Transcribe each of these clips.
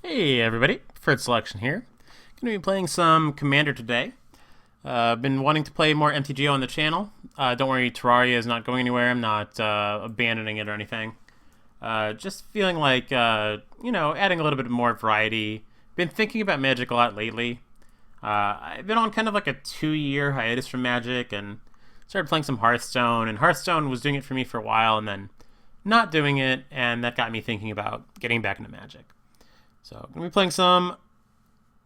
Hey everybody, Preferred Selection here. Going to be playing some Commander today. I've been wanting to play more MTGO on the channel. Don't worry, Terraria is not going anywhere. I'm not abandoning it or anything. Just feeling like, adding a little bit more variety. Been thinking about Magic a lot lately. I've been on kind of like a 2-year hiatus from Magic and started playing some Hearthstone. And Hearthstone was doing it for me for a while and then not doing it, and that got me thinking about getting back into Magic. So I'm going to be playing some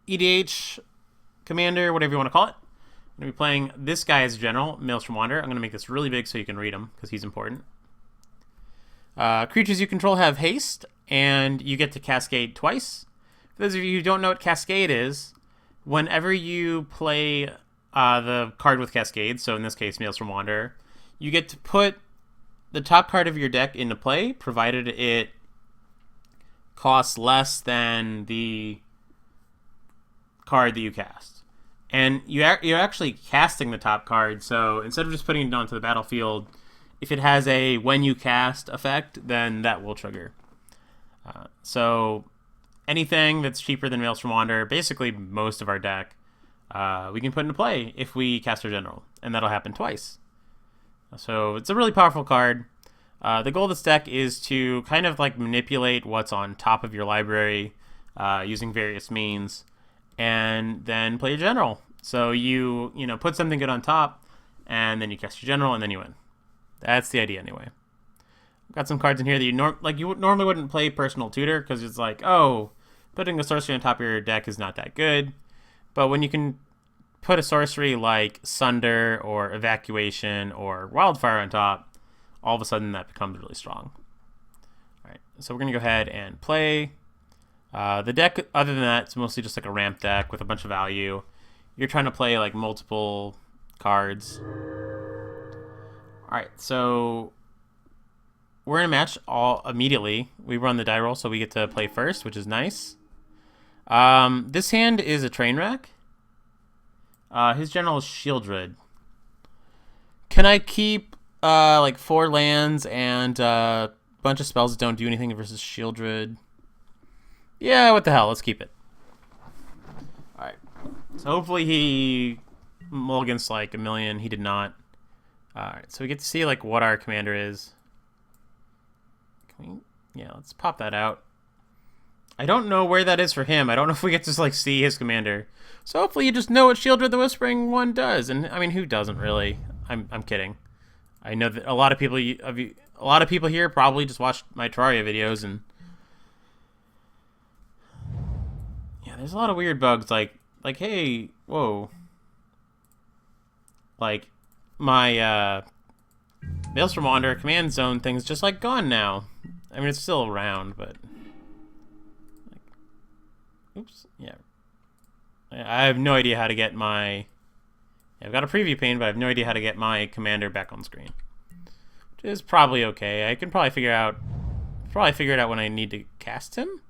EDH, Commander, whatever you want to call it. I'm going to be playing this guy as General, Maelstrom. I'm going to make this really big so you can read him, because he's important. Creatures you control have haste, and you get to Cascade twice. For those of you who don't know what Cascade is, whenever you play the card with Cascade, so in this case Maelstrom Wanderer, you get to put the top card of your deck into play, provided it costs less than the card that you cast. And you're actually casting the top card, so instead of just putting it onto the battlefield, if it has a when you cast effect, then that will trigger. So anything that's cheaper than Maelstrom Wanderer, basically most of our deck, we can put into play if we cast our General, and that'll happen twice. So it's a really powerful card. The goal of this deck is to kind of like manipulate what's on top of your library using various means, and then play your General. So you put something good on top, and then you cast your General, and then you win. That's the idea anyway. I've got some cards in here that you normally wouldn't play Personal Tutor, because it's like, oh, putting a sorcery on top of your deck is not that good. But when you can put a sorcery like Sunder or Evacuation or Wildfire on top, all of a sudden that becomes really strong. Alright, so we're going to go ahead and play. The deck, other than that, it's mostly just like a ramp deck with a bunch of value. You're trying to play like multiple cards. Alright, so we're in a match immediately. We run the die roll, so we get to play first, which is nice. This hand is a train wreck. His General is Shieldred. Can I keep like 4 lands and a bunch of spells that don't do anything versus Shieldred? Yeah, what the hell? Let's keep it. Alright. So hopefully he mulligans like a million. He did not. Alright, so we get to see like what our commander is. Let's pop that out. I don't know where that is for him. I don't know if we get to like see his commander. So hopefully you just know what Shieldred the Whispering One does. And I mean, who doesn't really? I'm kidding. I know that a lot of people here probably just watched my Terraria videos, and yeah, there's a lot of weird bugs. Like hey, whoa, like my Maelstrom Wanderer command zone thing's just like gone now. I mean, it's still around, but like, oops, yeah. I have no idea how to get my. I've got a preview pane, but I have no idea how to get my commander back on screen. Which is probably okay. I can probably figure it out when I need to cast him.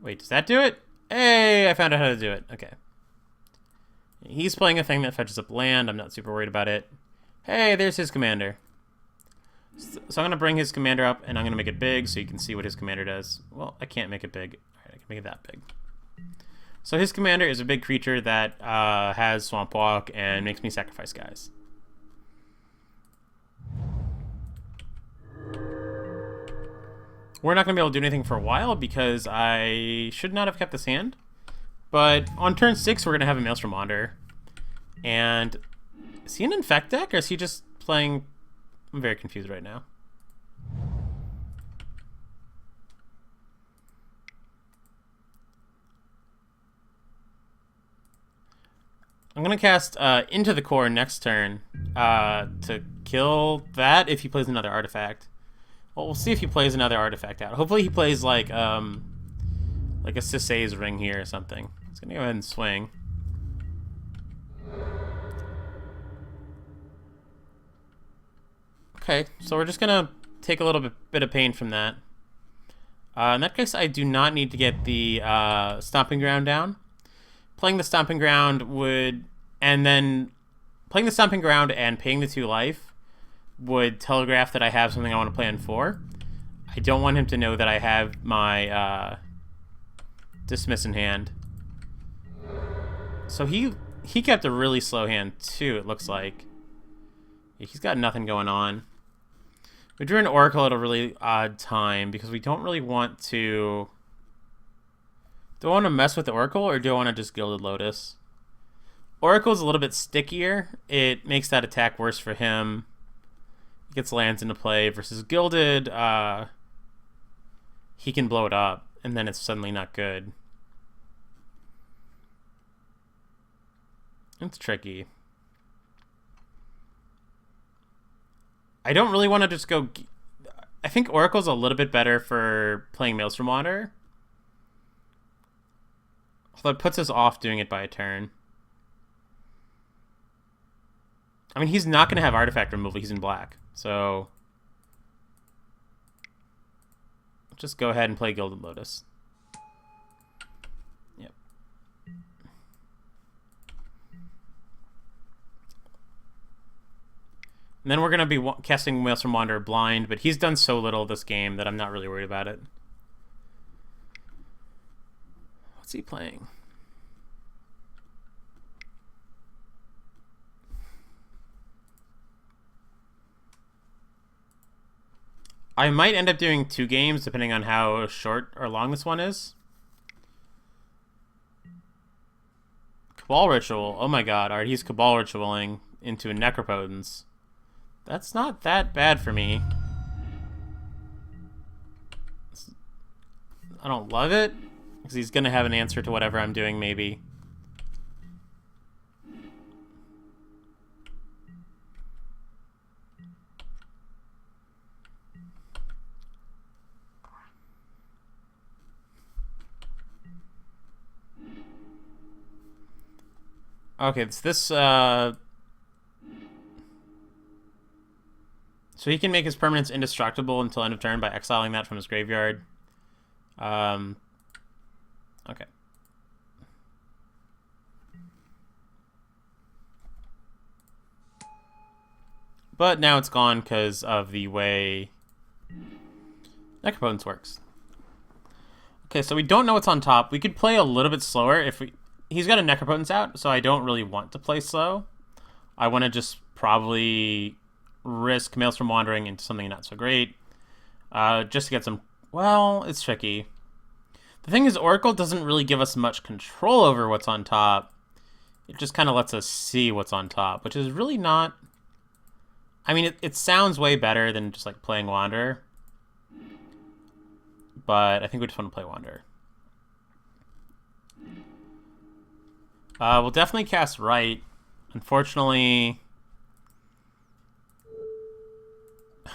Wait, does that do it? Hey, I found out how to do it. Okay. He's playing a thing that fetches up land. I'm not super worried about it. Hey, there's his commander. So I'm going to bring his commander up, and I'm going to make it big so you can see what his commander does. Well, I can't make it big. All right, I can make it that big. So his commander is a big creature that has Swamp Walk and makes me sacrifice guys. We're not going to be able to do anything for a while because I should not have kept this hand. But on turn 6, we're going to have a Maelstrom Wanderer. And is he an Infect deck, or is he just playing... I'm very confused right now. I'm going to cast Into the Core next turn to kill that if he plays another artifact. Well, we'll see if he plays another artifact out. Hopefully he plays like a Sisay's Ring here or something. He's going to go ahead and swing. Okay, so we're just going to take a little bit of pain from that. In that case, I do not need to get the Stomping Ground down. Playing the Stomping Ground and paying the 2 life would telegraph that I have something I want to play on 4. I don't want him to know that I have my Dismiss in hand. So he kept a really slow hand too, it looks like. Yeah, he's got nothing going on. We drew an Oracle at a really odd time because we don't really want to... Do I want to mess with the Oracle or do I want to just Gilded Lotus? Oracle's a little bit stickier. It makes that attack worse for him. It gets lands into play versus Gilded. He can blow it up and then it's suddenly not good. It's tricky. I don't really want to just go... I think Oracle's a little bit better for playing Maelstrom Water. Although it puts us off doing it by a turn. I mean, he's not going to have artifact removal. He's in black. So... just go ahead and play Gilded Lotus. Yep. And then we're going to be casting Maelstrom Wanderer blind, but he's done so little this game that I'm not really worried about it. What's he playing? I might end up doing 2 games, depending on how short or long this one is. Cabal Ritual. Oh my god. Alright, he's Cabal Ritualing into a Necropotence. That's not that bad for me. I don't love it, because he's going to have an answer to whatever I'm doing, maybe. Okay, it's this, so he can make his permanents indestructible until end of turn by exiling that from his graveyard. Okay. But now it's gone because of the way Necropotence works. Okay, so we don't know what's on top. We could play a little bit slower if we... He's got a Necropotence out, so I don't really want to play slow. I want to just probably risk Maelstrom Wandering into something not so great. Just to get some... Well, it's tricky. The thing is, Oracle doesn't really give us much control over what's on top. It just kind of lets us see what's on top, which is really not... I mean, it sounds way better than just, like, playing Wanderer. But I think we just want to play Wanderer. We'll definitely cast Right. Unfortunately,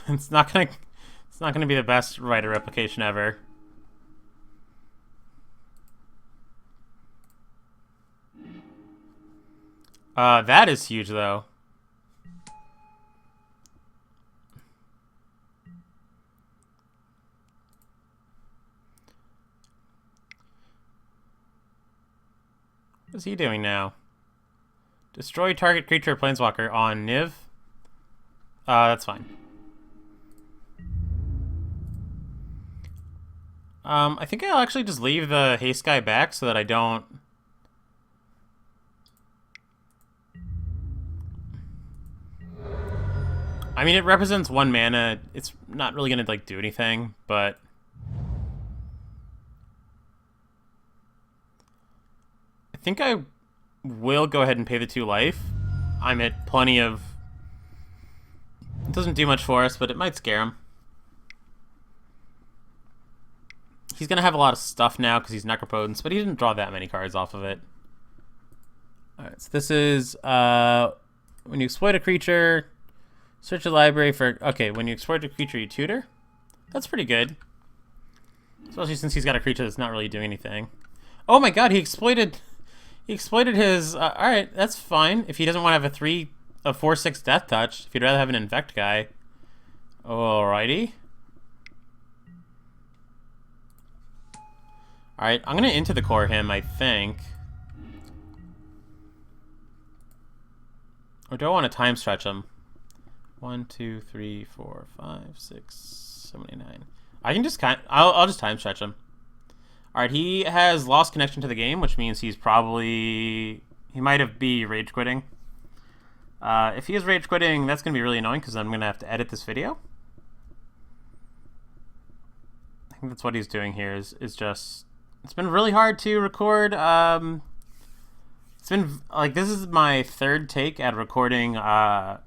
it's not gonna be the best Rider replication ever. That is huge though. What's he doing now? Destroy target creature or planeswalker on Niv. That's fine. I think I'll actually just leave the haste guy back so that I don't... I mean, it represents 1 mana. It's not really gonna, like, do anything, but... I think I will go ahead and pay the 2 life. I'm at plenty of... It doesn't do much for us, but it might scare him. He's going to have a lot of stuff now because he's Necropotence, but he didn't draw that many cards off of it. Alright, so this is... when you exploit a creature, search a library for... Okay, when you exploit a creature, you tutor. That's pretty good. Especially since he's got a creature that's not really doing anything. Oh my god, he exploited... He exploited his... Alright, that's fine. If he doesn't want to have a 4/6 Death Touch, if he'd rather have an Infect guy. Alrighty. Alright, I'm going to Into the Core him, I think. Or do I want to Time Stretch him? 1, 2, 3, 4, 5, 6, 7, 8, 9. I can just I'll just Time Stretch him. All right, he has lost connection to the game, which means he might be rage quitting. If he is rage quitting, that's going to be really annoying because I'm going to have to edit this video. I think that's what he's doing here is just... It's been really hard to record. It's been, like, this is my third take at recording an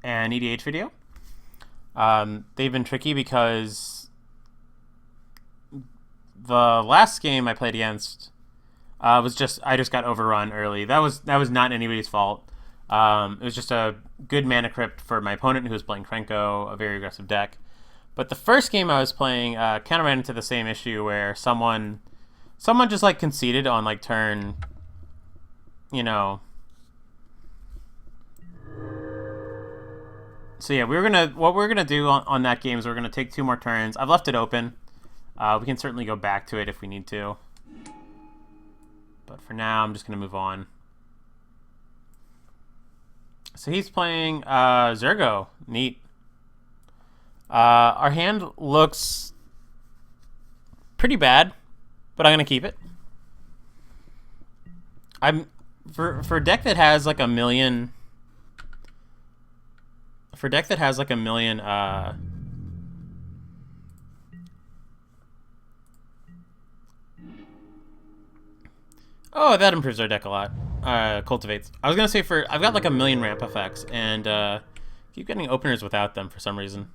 EDH video. They've been tricky because the last game I played against I just got overrun early. That was not anybody's fault. It was just a good mana crypt for my opponent who was playing Krenko, a very aggressive deck. But the first game I was playing kind of ran into the same issue where someone just like conceded on like turn, you know. So yeah, what we're gonna do on that game is we're gonna take 2 more turns. I've left it open. We can certainly go back to it if we need to. But for now, I'm just gonna move on. So he's playing Zergo. Neat. Our hand looks pretty bad, but I'm gonna keep it. For a deck that has like a million. For a deck that has like a million. Oh, that improves our deck a lot. Cultivates. I was gonna say I've got like a million ramp effects and keep getting openers without them for some reason.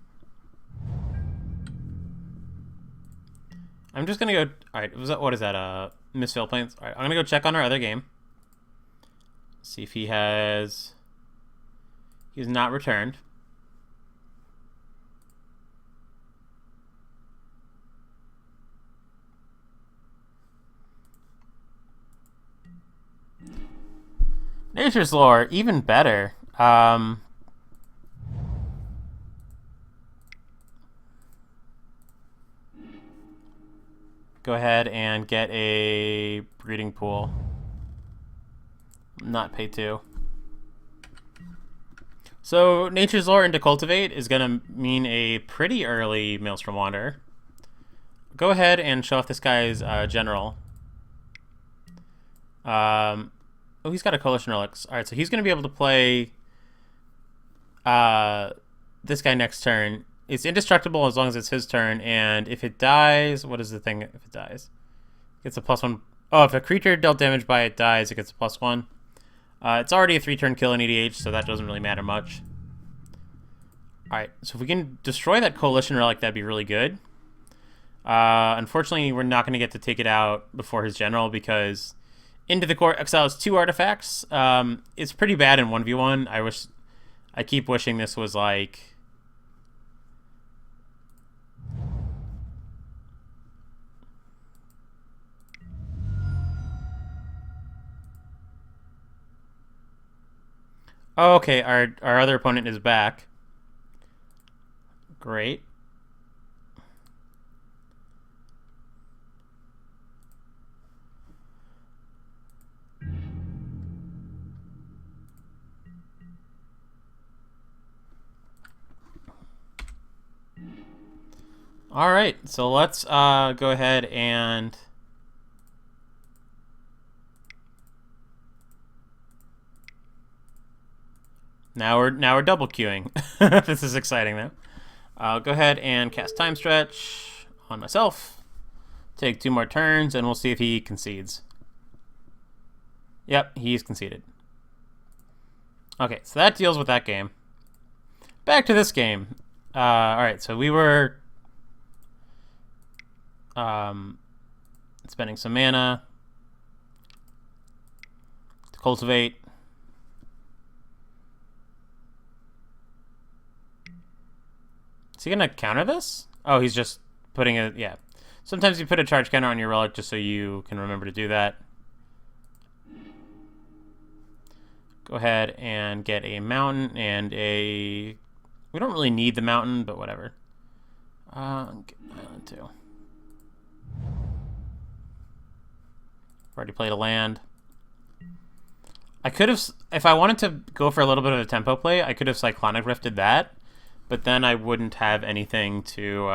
I'm just gonna go. All right, what is that? Misfill Plains. All right, I'm gonna go check on our other game. See if he has. He's not returned. Nature's Lore, even better. Go ahead and get a breeding pool. Not pay 2. So Nature's Lore into Cultivate is going to mean a pretty early Maelstrom Wanderer. Go ahead and show off this guy's general. Oh, he's got a Coalition Relics. Alright, so he's going to be able to play this guy next turn. It's indestructible as long as it's his turn, and if it dies... What is the thing if it dies? It gets a +1... Oh, if a creature dealt damage by it dies, it gets a +1. It's already a 3-turn kill in EDH, so that doesn't really matter much. Alright, so if we can destroy that Coalition Relic, that'd be really good. Unfortunately, we're not going to get to take it out before his general, because Into the Court exiles 2 artifacts. It's pretty bad in 1v1. I keep wishing this was like... Oh, okay, our other opponent is back. Great. All right, so let's go ahead and... Now we're double queuing. This is exciting though. I'll go ahead and cast Time Stretch on myself. Take 2 more turns, and we'll see if he concedes. Yep, he's conceded. Okay, so that deals with that game. Back to this game. All right, so we were spending some mana to cultivate. Is he gonna counter this? Oh, he's just putting a... Yeah. Sometimes you put a charge counter on your relic just so you can remember to do that. Go ahead and get a mountain and a... We don't really need the mountain, but whatever. Get island too. Already played a land. I could have... If I wanted to go for a little bit of a tempo play, I could have Cyclonic Rifted that. But then I wouldn't have anything to...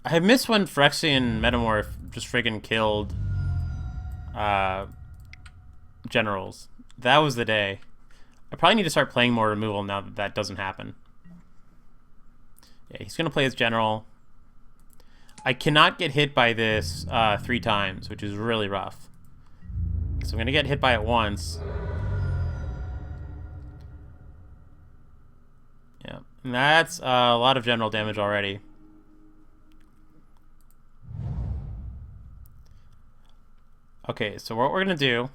I miss when Phyrexian Metamorph just friggin' killed generals. That was the day. I probably need to start playing more removal now that that doesn't happen. Yeah, he's going to play his general. I cannot get hit by this 3 times, which is really rough. So I'm going to get hit by it once. Yeah, and that's a lot of general damage already. Okay, so what we're going to do...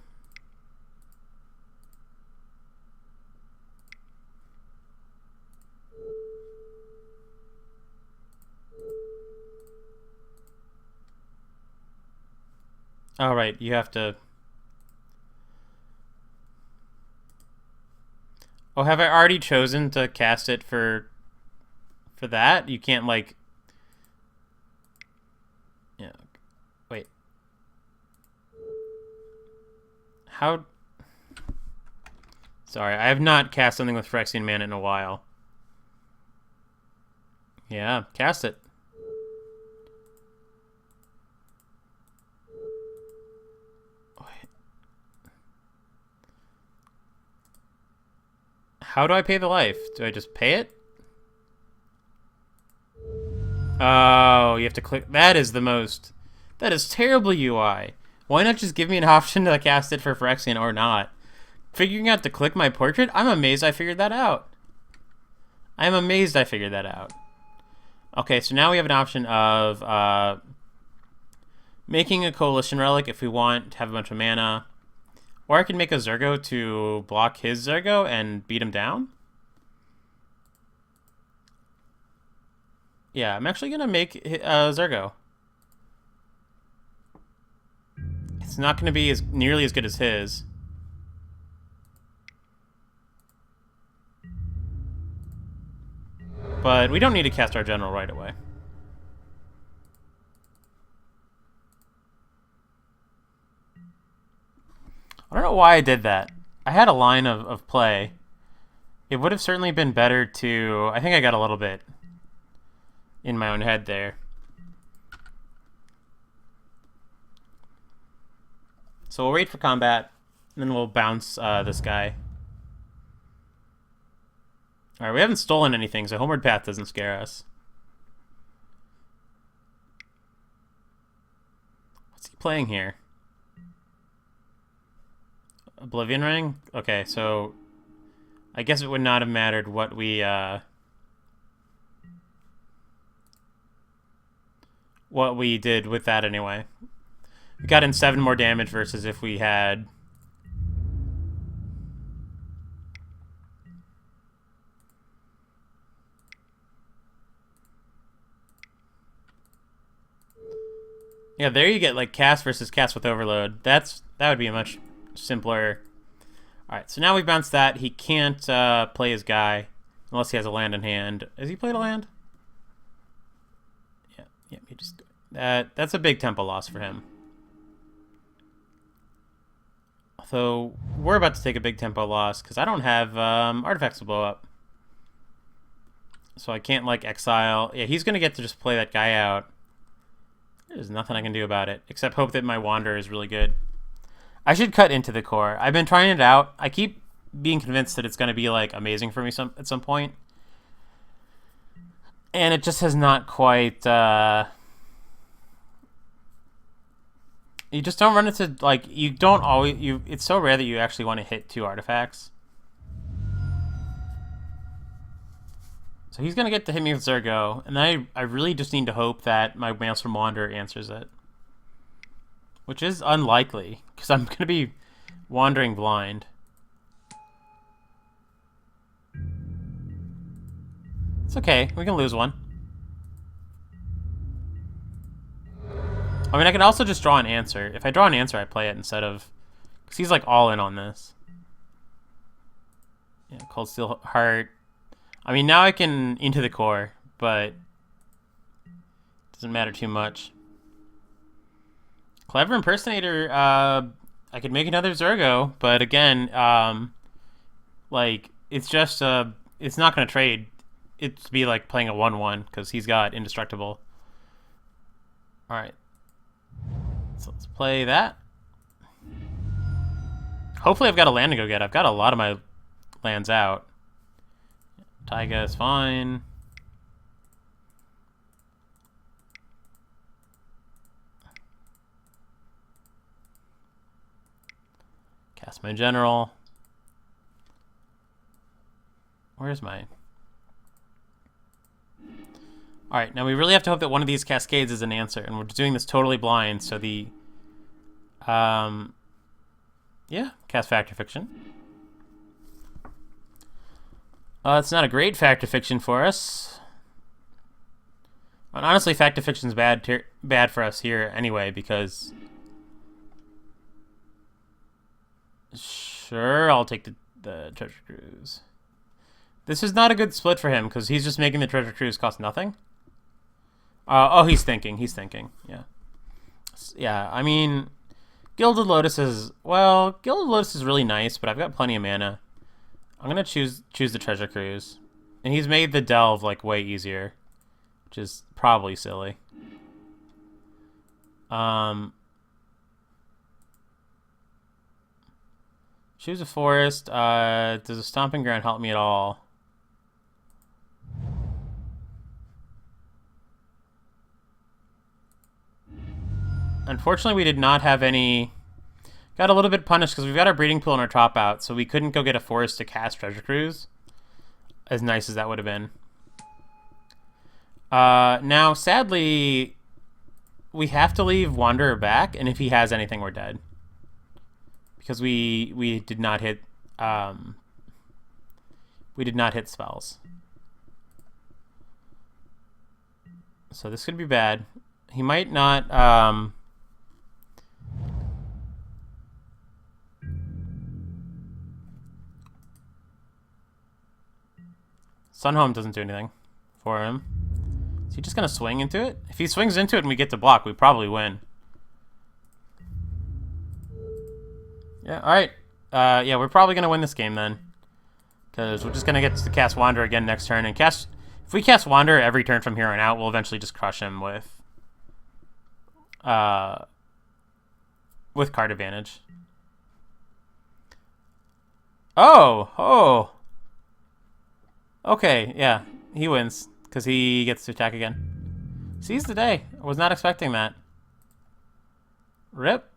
Oh, right, you have to... Oh, have I already chosen to cast it for that? You can't, like... Yeah. Wait. How... Sorry, I have not cast something with Phyrexian Mana in a while. Yeah, cast it. How do I pay the life? Do I just pay it? Oh, you have to click. That is the most... That is terrible UI. Why not just give me an option to cast it for Phyrexian or not? Figuring out to click my portrait? I'm amazed I figured that out. I'm amazed I figured that out. Okay, so now we have an option of making a Coalition Relic if we want to have a bunch of mana. Or I can make a Zergo to block his Zergo and beat him down. Yeah, I'm actually going to make Zergo. It's not going to be nearly as good as his. But we don't need to cast our general right away. I don't know why I did that. I had a line of play. It would have certainly been better to... I think I got a little bit in my own head there. So we'll wait for combat, and then we'll bounce this guy. Alright, we haven't stolen anything, so Homeward Path doesn't scare us. What's he playing here? Oblivion Ring? Okay, so I guess it would not have mattered what we did with that anyway. We got in 7 more damage versus if we had... Yeah, there you get like cast versus cast with overload. That would be a much simpler. Alright, so now we bounce that. He can't play his guy unless he has a land in hand. Has he played a land? Yeah, he just... that's a big tempo loss for him. So we're about to take a big tempo loss because I don't have artifacts to blow up. So I can't like exile. Yeah, he's going to get to just play that guy out. There's nothing I can do about it except hope that my Wanderer is really good. I should cut into the core. I've been trying it out. I keep being convinced that it's going to be like amazing for me at some point. And it just has not quite... You just don't run into, like, you don't always... It's so rare that you actually want to hit 2 artifacts. So he's going to get to hit me with Zergo, and I really just need to hope that my Maelstrom Wanderer answers it. Which is unlikely, because I'm going to be wandering blind. It's okay, we can lose one. I mean, I could also just draw an answer. If I draw an answer, I play it instead of... Because he's, like, all in on this. Yeah, Cold Steel Heart. I mean, now I can into the core, but... Doesn't matter too much. Clever Impersonator, I could make another Zergo, but again, like, it's just, it's not going to trade. It'd be like playing a 1-1, because he's got Indestructible. All right. So let's play that. Hopefully I've got a land to go get. I've got a lot of my lands out. Taiga is fine. Cast my general. Where's my... Alright, now we really have to hope that one of these cascades is an answer, and we're doing this totally blind, so the... yeah, cast Fact or Fiction. It's not a great Fact or Fiction for us. And honestly, Fact or Fiction's bad for us here anyway, because... Sure, I'll take the Treasure Cruise. This is not a good split for him, because he's just making the Treasure Cruise cost nothing. Oh, he's thinking. He's thinking. Yeah. Yeah, I mean... Gilded Lotus is... Well, Gilded Lotus is really nice, but I've got plenty of mana. I'm going to choose the Treasure Cruise. And he's made the Delve, like, way easier. Which is probably silly. Choose a forest. Does a Stomping Ground help me at all? Unfortunately, we did not have any... Got a little bit punished because we've got our Breeding Pool and our Top Out, so we couldn't go get a forest to cast Treasure Cruise. As nice as that would have been. Now, sadly, we have to leave Wanderer back, and if he has anything, we're dead. Because we did not hit... we did not hit spells. So this could be bad. He might not... Sunhome doesn't do anything for him. Is he just going to swing into it? If he swings into it and we get to block, we probably win. Yeah, alright. Yeah, we're probably going to win this game then. Because we're just going to get to cast Wander again next turn. And cast... If we cast Wander every turn from here on out, we'll eventually just crush him with card advantage. Oh! Okay, yeah. He wins. Because he gets to attack again. Seize the day. I was not expecting that. Rip.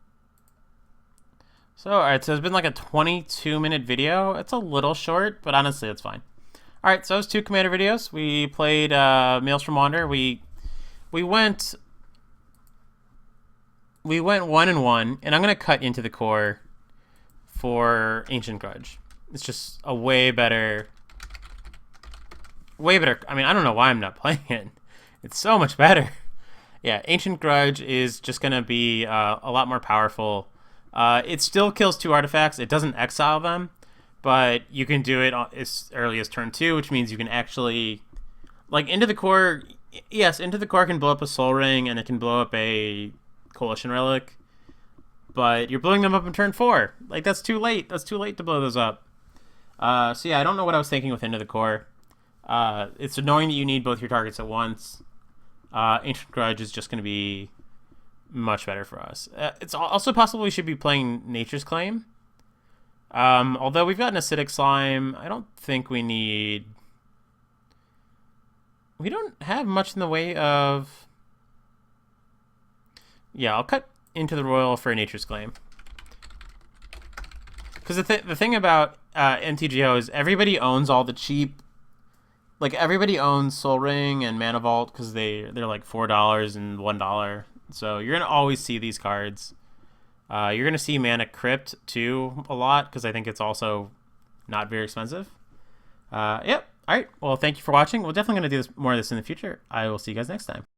So, alright, so it's been like a 22-minute video. It's a little short, but honestly, it's fine. Alright, so those two Commander videos. We played Maelstrom Wander. We went 1-1, and I'm going to cut into the core for Ancient Grudge. It's just a way better... I mean, I don't know why I'm not playing it. It's so much better. Yeah, Ancient Grudge is just going to be a lot more powerful. It still kills 2 artifacts. It doesn't exile them, but you can do it as early as turn 2, which means you can actually... Like, Into the Core... Yes, Into the Core can blow up a Soul Ring, and it can blow up a Coalition Relic, but you're blowing them up in turn 4. Like, that's too late. That's too late to blow those up. So yeah, I don't know what I was thinking with Into the Core. It's annoying that you need both your targets at once. Ancient Grudge is just going to be much better for us. It's also possible we should be playing Nature's Claim. Although we've got an Acidic Slime, I don't think we need... We don't have much in the way of... Yeah, I'll cut into the Royal for Nature's Claim. Because the thing about MTGO is everybody owns all the cheap... Like, everybody owns Soul Ring and Mana Vault because they're like $4 and $1. So you're going to always see these cards. You're going to see Mana Crypt, too, a lot because I think it's also not very expensive. Yep. All right. Well, thank you for watching. We're definitely going to do more of this in the future. I will see you guys next time.